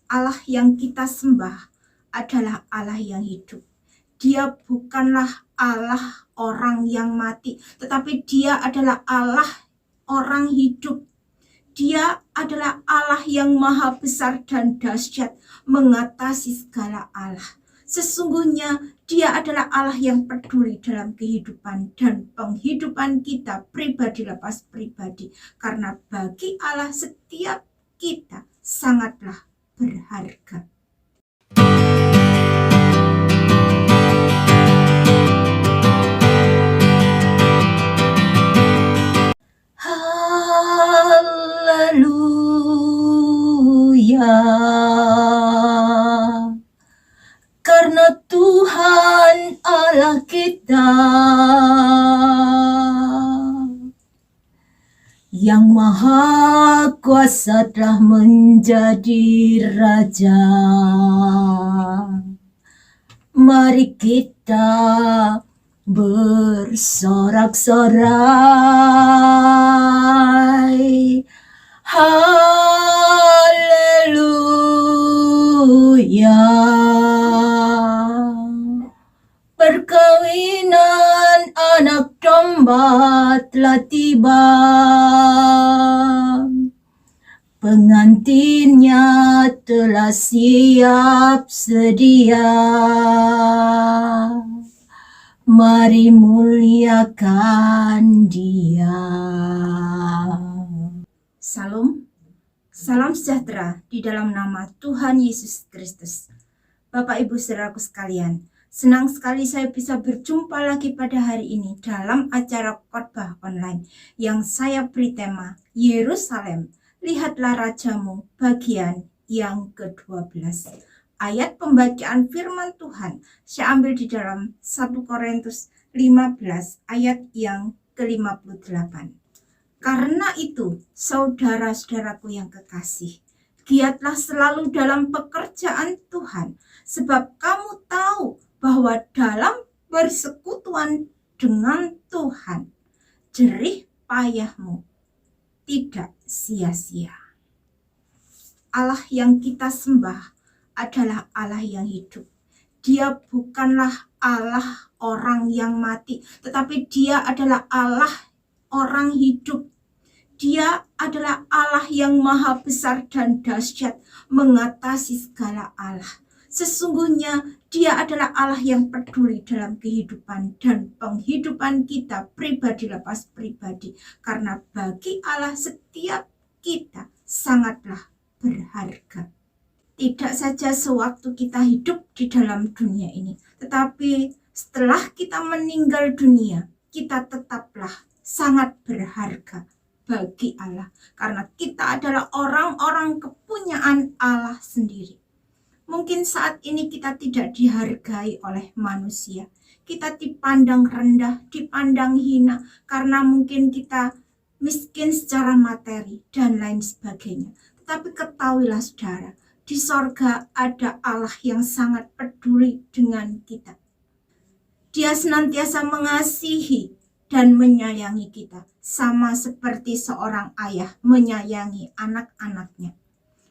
Allah yang kita sembah adalah Allah yang hidup. Dia bukanlah Allah orang yang mati, tetapi Dia adalah Allah orang hidup. Dia adalah Allah yang maha besar dan dahsyat, mengatasi segala Allah. Sesungguhnya Dia adalah Allah yang peduli dalam kehidupan dan penghidupan kita pribadi lepas pribadi. Karena bagi Allah setiap kita sangatlah berharga. Haleluya. Karena Tuhan Allah kita yang maha kuasa telah menjadi Raja. Mari kita bersorak-sorai. Haleluya. Perkawinan anak domba telah tiba. Pengantinnya telah siap sedia. Mari muliakan Dia. Salam, salam sejahtera di dalam nama Tuhan Yesus Kristus. Bapak Ibu saudaraku sekalian, senang sekali saya bisa berjumpa lagi pada hari ini dalam acara khotbah online yang saya beri tema Yerusalem, lihatlah Rajamu, bagian yang ke-12. Ayat pembacaan firman Tuhan saya ambil di dalam 1 Korintus 15 ayat yang ke-58. Karena itu, saudara-saudaraku yang kekasih, giatlah selalu dalam pekerjaan Tuhan, sebab kamu tahu bahwa dalam bersekutuan dengan Tuhan, jerih payahmu tidak sia-sia. Allah yang kita sembah adalah Allah yang hidup. Dia bukanlah Allah orang yang mati, tetapi Dia adalah Allah orang hidup. Dia adalah Allah yang maha besar dan dahsyat, mengatasi segala Allah. Sesungguhnya Dia adalah Allah yang peduli dalam kehidupan dan penghidupan kita pribadi lepas pribadi. Karena bagi Allah setiap kita sangatlah berharga. Tidak saja sewaktu kita hidup di dalam dunia ini, tetapi setelah kita meninggal dunia, kita tetaplah sangat berharga bagi Allah. Karena kita adalah orang-orang kepunyaan Allah sendiri. Mungkin saat ini kita tidak dihargai oleh manusia. Kita dipandang rendah, dipandang hina, karena mungkin kita miskin secara materi dan lain sebagainya. Tetapi ketahuilah saudara, di sorga ada Allah yang sangat peduli dengan kita. Dia senantiasa mengasihi dan menyayangi kita, sama seperti seorang ayah menyayangi anak-anaknya.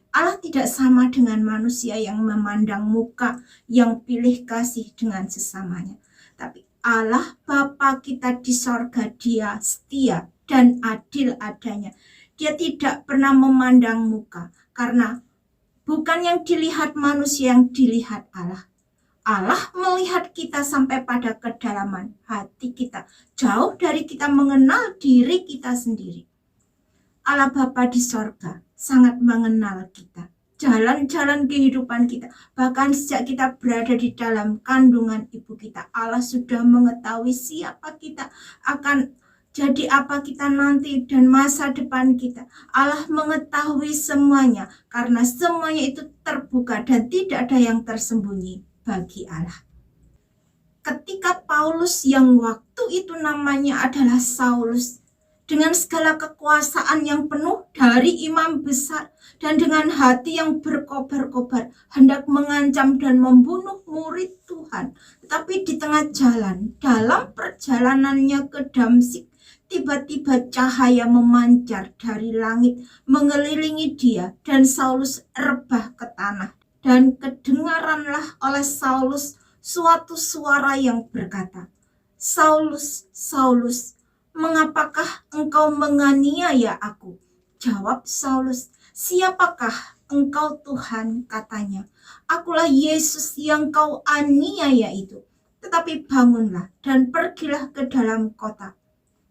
Allah tidak sama dengan manusia yang memandang muka, yang pilih kasih dengan sesamanya. Tapi Allah Bapa kita di sorga, Dia setia dan adil adanya. Dia tidak pernah memandang muka, karena bukan yang dilihat manusia yang dilihat Allah. Allah melihat kita sampai pada kedalaman hati kita, jauh dari kita mengenal diri kita sendiri. Allah Bapa di sorga sangat mengenal kita, jalan-jalan kehidupan kita. Bahkan sejak kita berada di dalam kandungan ibu kita, Allah sudah mengetahui siapa kita, akan jadi apa kita nanti dan masa depan kita. Allah mengetahui semuanya, karena semuanya itu terbuka dan tidak ada yang tersembunyi bagi Allah. Ketika Paulus yang waktu itu namanya adalah Saulus, dengan segala kekuasaan yang penuh dari imam besar dan dengan hati yang berkobar-kobar, hendak mengancam dan membunuh murid Tuhan. Tetapi di tengah jalan, dalam perjalanannya ke Damsyik, Tiba-tiba cahaya memancar dari langit mengelilingi dia, dan Saulus rebah ke tanah. Dan kedengaranlah oleh Saulus suatu suara yang berkata, "Saulus, Saulus, mengapakah engkau menganiaya aku?" Jawab Saulus, "Siapakah engkau Tuhan?" Katanya, "Akulah Yesus yang kau aniaya itu. Tetapi bangunlah dan pergilah ke dalam kota.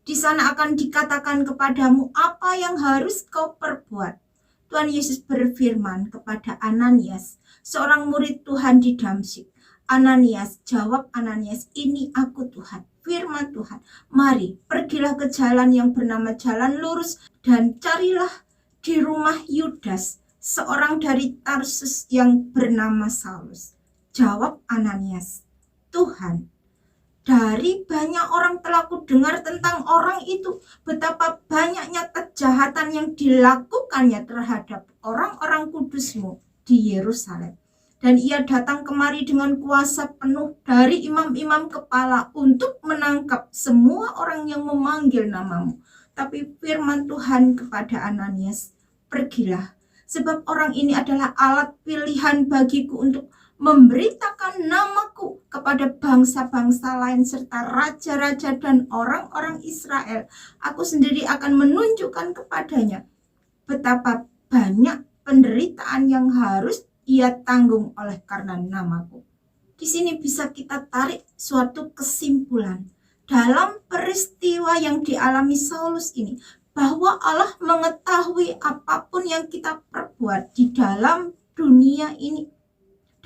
Di sana akan dikatakan kepadamu apa yang harus kau perbuat." Tuhan Yesus berfirman kepada Ananias, seorang murid Tuhan di Damsyik. "Ananias," jawab Ananias, "Ini aku Tuhan." Firman Tuhan, "Mari, pergilah ke jalan yang bernama Jalan Lurus dan carilah di rumah Yudas, seorang dari Tarsus yang bernama Saulus." Jawab Ananias, "Tuhan, dari banyak orang telah kudengar tentang orang itu, betapa banyaknya kejahatan yang dilakukannya terhadap orang-orang kudus-Mu di Yerusalem. Dan ia datang kemari dengan kuasa penuh dari imam-imam kepala untuk menangkap semua orang yang memanggil nama-Mu." Tapi firman Tuhan kepada Ananias, "Pergilah, sebab orang ini adalah alat pilihan bagiku untuk memberitakan namaku kepada bangsa-bangsa lain serta raja-raja dan orang-orang Israel. Aku sendiri akan menunjukkan kepadanya betapa banyak penderitaan yang harus ia tanggung oleh karena namaku." Di sini bisa kita tarik suatu kesimpulan dalam peristiwa yang dialami Saulus ini, bahwa Allah mengetahui apapun yang kita perbuat di dalam dunia ini.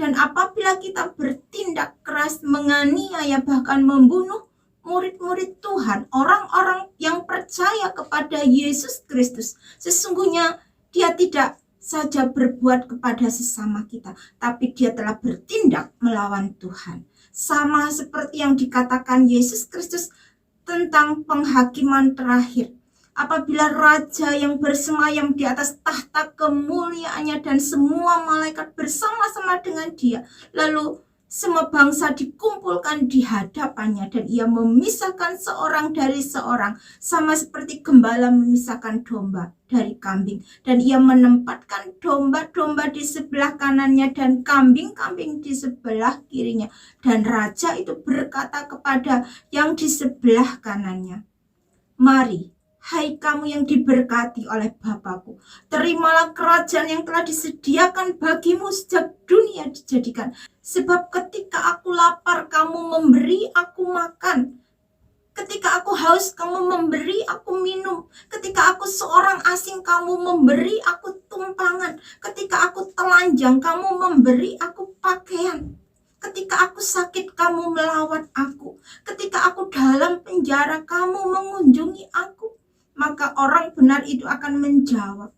Dan apabila kita bertindak keras, menganiaya, bahkan membunuh murid-murid Tuhan, orang-orang yang percaya kepada Yesus Kristus, sesungguhnya dia tidak saja berbuat kepada sesama kita, tapi dia telah bertindak melawan Tuhan. Sama seperti yang dikatakan Yesus Kristus tentang penghakiman terakhir. Apabila raja yang bersemayam di atas tahta kemuliaannya dan semua malaikat bersama-sama dengan dia, lalu semua bangsa dikumpulkan di hadapannya, dan ia memisahkan seorang dari seorang, sama seperti gembala memisahkan domba dari kambing. Dan ia menempatkan domba-domba di sebelah kanannya dan kambing-kambing di sebelah kirinya. Dan raja itu berkata kepada yang di sebelah kanannya, "Mari, hai kamu yang diberkati oleh Bapakku, terimalah kerajaan yang telah disediakan bagimu sejak dunia dijadikan. Sebab ketika aku lapar, kamu memberi aku makan. Ketika aku haus, kamu memberi aku minum. Ketika aku seorang asing, kamu memberi aku tumpangan. Ketika aku telanjang, kamu memberi aku pakaian. Ketika aku sakit, kamu melawat aku. Ketika aku dalam penjara, kamu mengunjungi aku." Maka orang benar itu akan menjawab,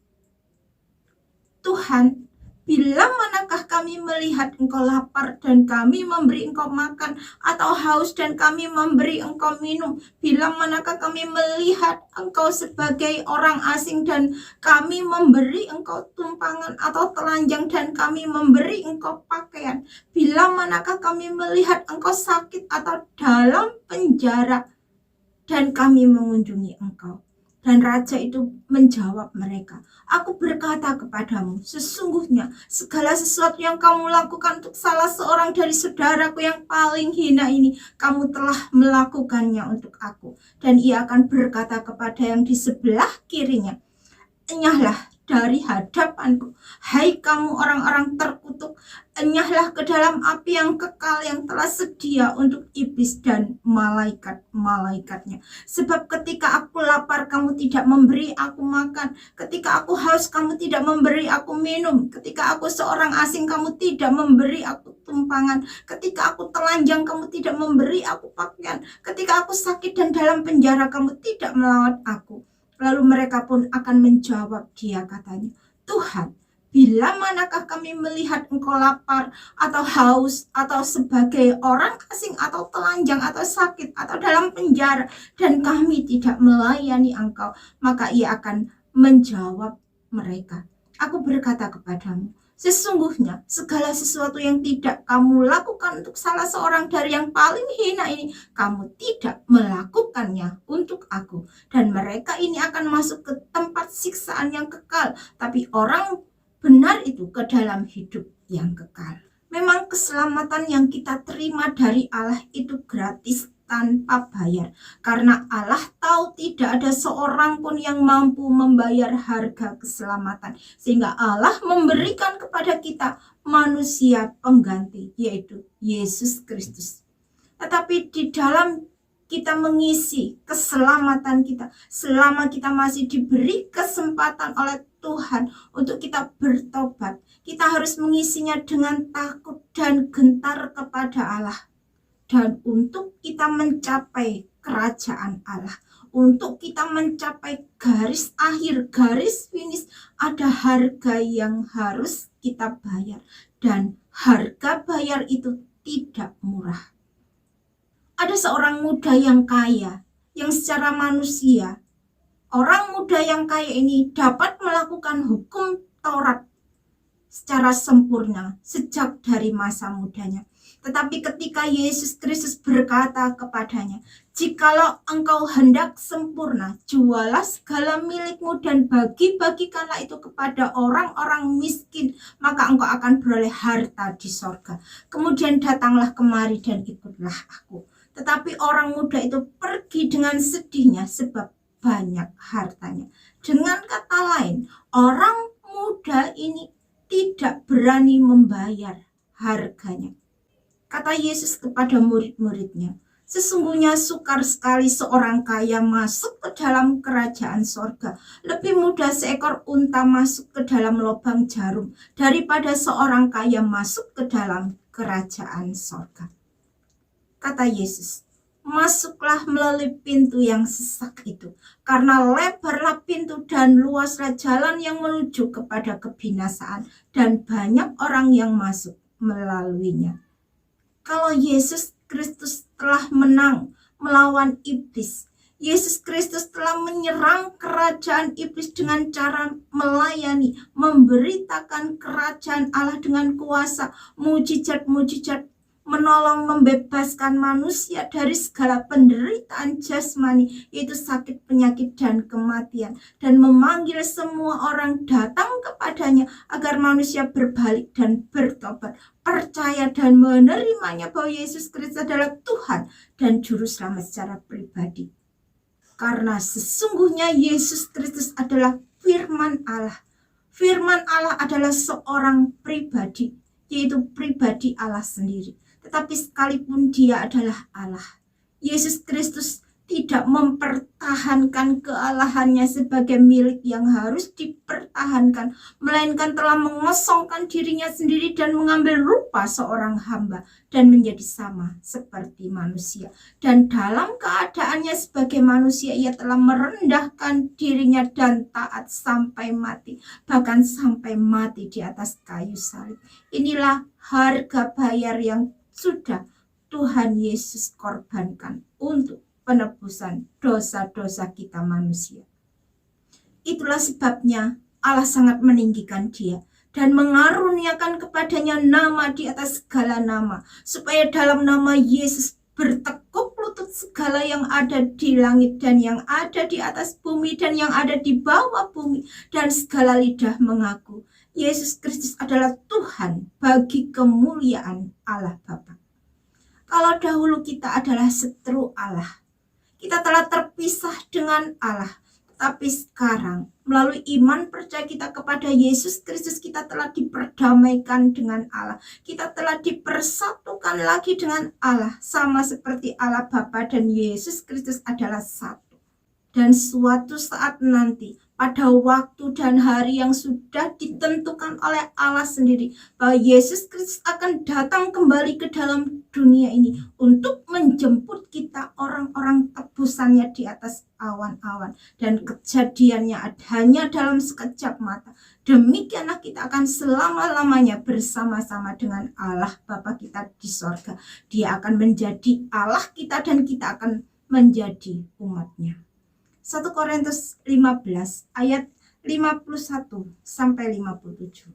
"Tuhan, bila manakah kami melihat engkau lapar dan kami memberi engkau makan, atau haus dan kami memberi engkau minum? Bila manakah kami melihat engkau sebagai orang asing dan kami memberi engkau tumpangan, atau telanjang dan kami memberi engkau pakaian? Bila manakah kami melihat engkau sakit atau dalam penjara dan kami mengunjungi engkau?" Dan raja itu menjawab mereka, "Aku berkata kepadamu, sesungguhnya segala sesuatu yang kamu lakukan untuk salah seorang dari saudaraku yang paling hina ini, kamu telah melakukannya untuk aku." Dan ia akan berkata kepada yang di sebelah kirinya, "Enyahlah dari hadapanku, hai kamu orang-orang terkutuk, enyahlah ke dalam api yang kekal yang telah sedia untuk iblis dan malaikat-malaikatnya. Sebab ketika aku lapar, kamu tidak memberi aku makan. Ketika aku haus, kamu tidak memberi aku minum. Ketika aku seorang asing, kamu tidak memberi aku tumpangan. Ketika aku telanjang, kamu tidak memberi aku pakaian. Ketika aku sakit dan dalam penjara, kamu tidak melawat aku." Lalu mereka pun akan menjawab dia, katanya, "Tuhan, bila manakah kami melihat engkau lapar atau haus atau sebagai orang asing atau telanjang atau sakit atau dalam penjara dan kami tidak melayani engkau?" Maka ia akan menjawab mereka, "Aku berkata kepadamu, Sesungguhnya segala sesuatu yang tidak kamu lakukan untuk salah seorang dari yang paling hina ini, kamu tidak melakukannya untuk aku. Dan mereka ini akan masuk ke tempat siksaan yang kekal, tapi orang benar itu ke dalam hidup yang kekal. Memang keselamatan yang kita terima dari Allah itu gratis tanpa bayar, karena Allah tahu tidak ada seorang pun yang mampu membayar harga keselamatan, sehingga Allah memberikan kepada kita manusia pengganti, yaitu Yesus Kristus. Tetapi di dalam kita mengisi keselamatan kita, selama kita masih diberi kesempatan oleh Tuhan untuk kita bertobat, kita harus mengisinya dengan takut dan gentar kepada Allah. Dan untuk kita mencapai kerajaan Allah, untuk kita mencapai garis akhir, garis finish, ada harga yang harus kita bayar. Dan harga bayar itu tidak murah. Ada seorang muda yang kaya, yang secara manusia, orang muda yang kaya ini dapat melakukan hukum Taurat secara sempurna sejak dari masa mudanya. Tetapi ketika Yesus Kristus berkata kepadanya, "Jikalau engkau hendak sempurna, jualah segala milikmu dan bagi-bagikanlah itu kepada orang-orang miskin, maka engkau akan beroleh harta di sorga. Kemudian datanglah kemari dan ikutlah aku." Tetapi orang muda itu pergi dengan sedihnya sebab banyak hartanya. Dengan kata lain, orang muda ini tidak berani membayar harganya. Kata Yesus kepada murid-muridnya, "Sesungguhnya sukar sekali seorang kaya masuk ke dalam kerajaan sorga. Lebih mudah seekor unta masuk ke dalam lubang jarum daripada seorang kaya masuk ke dalam kerajaan sorga." Kata Yesus, "Masuklah melalui pintu yang sesak itu, karena lebarlah pintu dan luaslah jalan yang menuju kepada kebinasaan, dan banyak orang yang masuk melaluinya." Kalau Yesus Kristus telah menang melawan iblis, Yesus Kristus telah menyerang kerajaan iblis dengan cara melayani, memberitakan kerajaan Allah dengan kuasa, mujizat-mujizat, menolong membebaskan manusia dari segala penderitaan jasmani, yaitu sakit, penyakit, dan kematian, dan memanggil semua orang datang kepadanya agar manusia berbalik dan bertobat, percaya dan menerimanya bahwa Yesus Kristus adalah Tuhan dan Juru Selamat secara pribadi. Karena sesungguhnya Yesus Kristus adalah firman Allah. Firman Allah adalah seorang pribadi, yaitu pribadi Allah sendiri. Tetapi sekalipun dia adalah Allah, Yesus Kristus tidak mempertahankan kealahannya sebagai milik yang harus dipertahankan, melainkan telah mengosongkan dirinya sendiri dan mengambil rupa seorang hamba dan menjadi sama seperti manusia. Dan dalam keadaannya sebagai manusia, ia telah merendahkan dirinya dan taat sampai mati, bahkan sampai mati di atas kayu salib. Inilah harga bayar yang sudah Tuhan Yesus korbankan untuk penebusan dosa-dosa kita manusia. Itulah sebabnya Allah sangat meninggikan dia dan mengaruniakan kepadanya nama di atas segala nama, supaya dalam nama Yesus bertekuk lutut segala yang ada di langit dan yang ada di atas bumi dan yang ada di bawah bumi, dan segala lidah mengaku Yesus Kristus adalah Tuhan bagi kemuliaan Allah Bapa. Kalau dahulu kita adalah seteru Allah, kita telah terpisah dengan Allah, tetapi sekarang melalui iman percaya kita kepada Yesus Kristus, kita telah diperdamaikan dengan Allah. Kita telah dipersatukan lagi dengan Allah, sama seperti Allah Bapa dan Yesus Kristus adalah satu. Dan suatu saat nanti, pada waktu dan hari yang sudah ditentukan oleh Allah sendiri, bahwa Yesus Kristus akan datang kembali ke dalam dunia ini untuk menjemput kita, orang-orang tebusannya di atas awan-awan, dan kejadiannya hanya dalam sekejap mata. Demikianlah kita akan selama-lamanya bersama-sama dengan Allah Bapa kita di sorga. Dia akan menjadi Allah kita dan kita akan menjadi umatnya. 1 Korintus 15 ayat 51 sampai 57.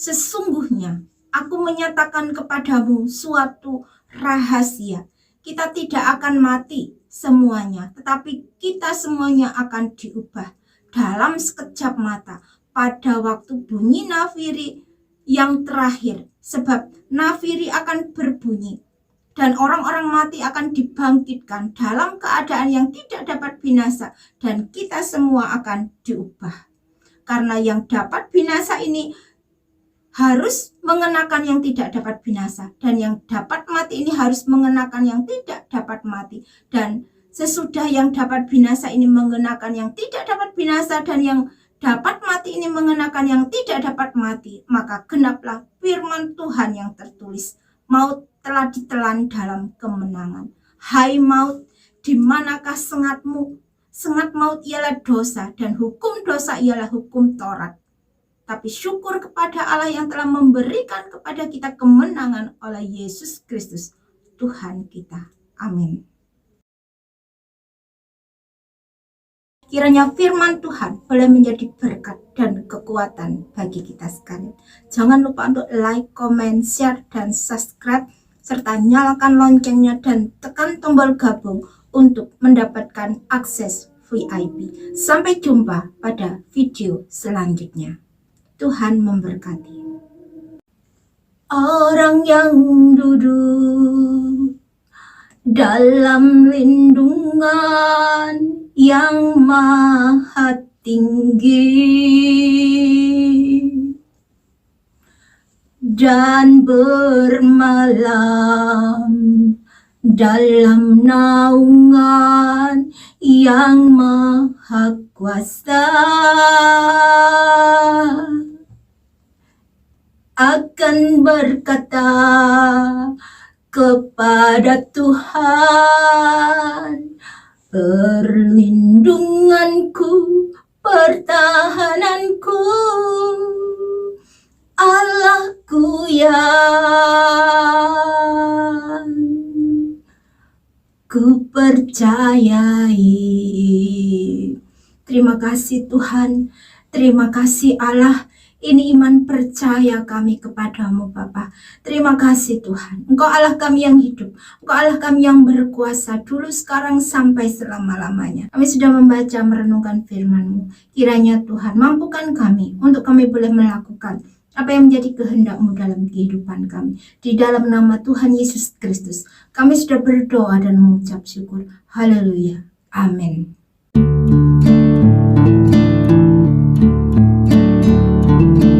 Sesungguhnya aku menyatakan kepadamu suatu rahasia. Kita tidak akan mati semuanya, tetapi kita semuanya akan diubah dalam sekejap mata pada waktu bunyi nafiri yang terakhir. Sebab nafiri akan berbunyi dan orang-orang mati akan dibangkitkan dalam keadaan yang tidak dapat binasa, dan kita semua akan diubah. Karena yang dapat binasa ini harus mengenakan yang tidak dapat binasa, dan yang dapat mati ini harus mengenakan yang tidak dapat mati. Dan sesudah yang dapat binasa ini mengenakan yang tidak dapat binasa, dan yang dapat mati ini mengenakan yang tidak dapat mati, maka genaplah firman Tuhan yang tertulis, maut telah ditelan dalam kemenangan. Hai maut, di manakah sengatmu? Sengat maut ialah dosa, dan hukum dosa ialah hukum Taurat. Tapi syukur kepada Allah yang telah memberikan kepada kita kemenangan oleh Yesus Kristus Tuhan kita. Amin. Kiranya firman Tuhan boleh menjadi berkat dan kekuatan bagi kita sekalian. Jangan lupa untuk like, comment, share, dan subscribe, serta nyalakan loncengnya dan tekan tombol gabung untuk mendapatkan akses VIP. Sampai jumpa pada video selanjutnya. Tuhan memberkati. Orang yang duduk dalam lindungan yang maha tinggi dan bermalam dalam naungan yang maha kuasa, akan berkata kepada Tuhan, perlindunganku, pertahananku, Allahku yang ku percayai. Terima kasih Tuhan, terima kasih Allah. Ini iman percaya kami kepadamu Bapa. Terima kasih Tuhan. Engkau Allah kami yang hidup. Engkau Allah kami yang berkuasa dulu, sekarang, sampai selama-lamanya. Kami sudah membaca merenungkan firman-Mu. Kiranya Tuhan mampukan kami untuk kami boleh melakukan apa yang menjadi kehendak-Mu dalam kehidupan kami. Di dalam nama Tuhan Yesus Kristus kami sudah berdoa dan mengucap syukur. Haleluya. Amin.